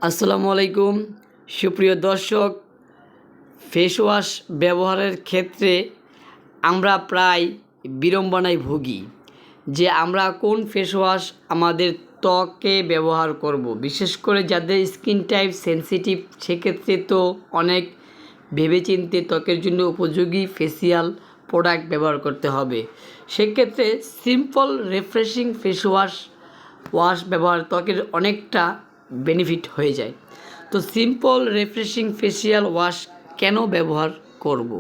আসসালামু আলাইকুম সুপ্রিয় দর্শক, ফেস ওয়াশ ব্যবহারের ক্ষেত্রে আমরা প্রায় বিড়ম্বনায় ভুগি যে আমরা কোন ফেস ওয়াশ আমাদের ত্বকে ব্যবহার করব। বিশেষ করে যাদের স্কিন টাইপ সেনসিটিভ, সেক্ষেত্রে তো অনেক ভেবেচিন্তে ত্বকের জন্য উপযোগী ফেসিয়াল প্রোডাক্ট ব্যবহার করতে হবে। সেক্ষেত্রে সিম্পল রিফ্রেশিং ফেস ওয়াশ ব্যবহার ত্বকের অনেকটা বেনিফিট হয়ে যায়। তো সিম্পল রিফ্রেশিং ফেসিয়াল ওয়াশ কেন ব্যবহার করব?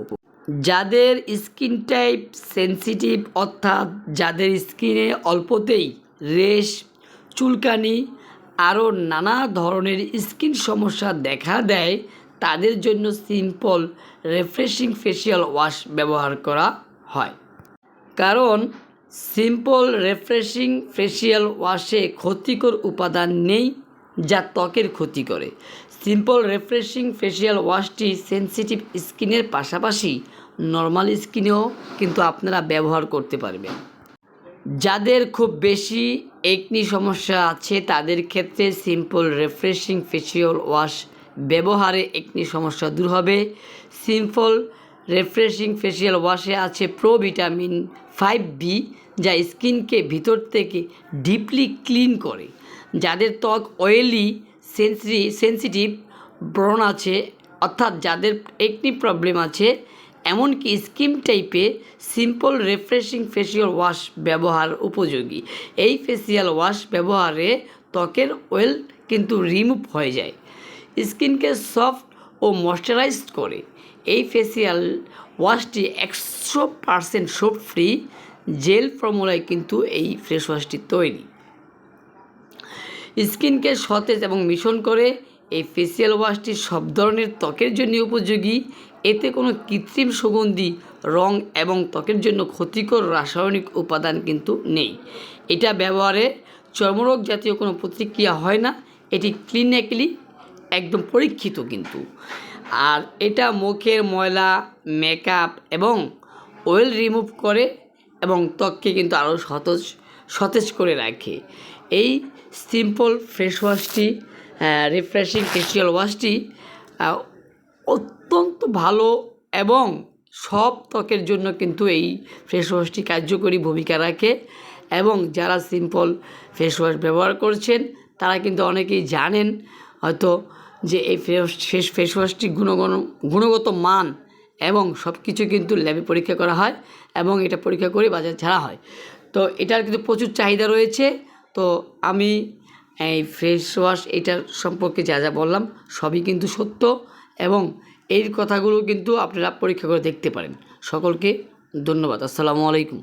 যাদের স্কিন টাইপ সেনসিটিভ, অর্থাৎ যাদের স্কিনে অল্পতেই রেশ, চুলকানি আরও নানা ধরনের স্কিন সমস্যা দেখা দেয়, তাদের জন্য সিম্পল রিফ্রেশিং ফেসিয়াল ওয়াশ ব্যবহার করা হয়। কারণ সিম্পল রিফ্রেশিং ফেসিয়াল ওয়াশে ক্ষতিকর উপাদান নেই যা ত্বকের ক্ষতি করে। সিম্পল রিফ্রেশিং ফেসিয়াল ওয়াশটি সেনসিটিভ স্কিনের পাশাপাশি নর্মাল স্কিনেও কিন্তু আপনারা ব্যবহার করতে পারবেন। যাদের খুব বেশি একনি সমস্যা আছে তাদের ক্ষেত্রে সিম্পল রিফ্রেশিং ফেসিয়াল ওয়াশ ব্যবহারে একনি সমস্যা দূর হবে। সিম্পল রিফ্রেশিং ফেসিয়াল ওয়াশে আছে ভিটামিন 5B, যা স্কিনকে ভিতর থেকে ডিপলি ক্লিন করে। যাদের ত্বক অয়েলি, সেনসিটিভ, ব্রণ আছে, অর্থাৎ যাদের একনি প্রবলেম আছে, এমনকি স্কিন টাইপে সিম্পল রিফ্রেশিং ফেসিয়াল ওয়াশ ব্যবহার উপযোগী। এই ফেসিয়াল ওয়াশ ব্যবহারে ত্বকের অয়েল কিন্তু রিমুভ হয়ে যায়, স্কিনকে সফট ও ময়শ্চারাইজড করে। এই ফেসিয়াল ওয়াশটি 100% সোপ ফ্রি জেল ফর্মুলায় কিন্তু এই ফেস ওয়াশটি তৈরি। স্কিনকে সতেজ এবং মিশন করে। এই ফেসিয়াল ওয়াশটি সব ধরনের ত্বকের জন্য উপযোগী। এতে কোনো কৃত্রিম সুগন্ধি, রং এবং ত্বকের জন্য ক্ষতিকর রাসায়নিক উপাদান কিন্তু নেই। এটা ব্যবহারে চর্মরোগ জাতীয় কোনো প্রতিক্রিয়া হয় না। এটি ক্লিনিক্যালি একদম পরীক্ষিত কিন্তু। আর এটা মুখের ময়লা, মেকআপ এবং অয়েল রিমুভ করে এবং ত্বককে কিন্তু আরও সতেজ করে রাখে। এই সিম্পল ফেস ওয়াশটি, রিফ্রেশিং ফেসিয়াল ওয়াশটি অত্যন্ত ভালো এবং সব ত্বকের জন্য কিন্তু এই ফেস ওয়াশটি কার্যকরী ভূমিকা রাখে। এবং যারা সিম্পল ফেস ওয়াশ ব্যবহার করছেন তারা কিন্তু অনেকেই জানেন হয়তো যে এই ফেস ওয়াশটি গুণগত মান এবং সব কিছু কিন্তু ল্যাবে পরীক্ষা করা হয় এবং এটা পরীক্ষা করে বাজারে ছাড়া হয়। তো এটার কিন্তু প্রচুর চাহিদা রয়েছে। তো আমি এই ফেস ওয়াশ এটার সম্পর্কে যা যা বললাম সবই কিন্তু সত্য এবং এই কথাগুলো কিন্তু আপনারা পরীক্ষা করে দেখতে পারেন। সকলকে ধন্যবাদ। আসসালামু আলাইকুম।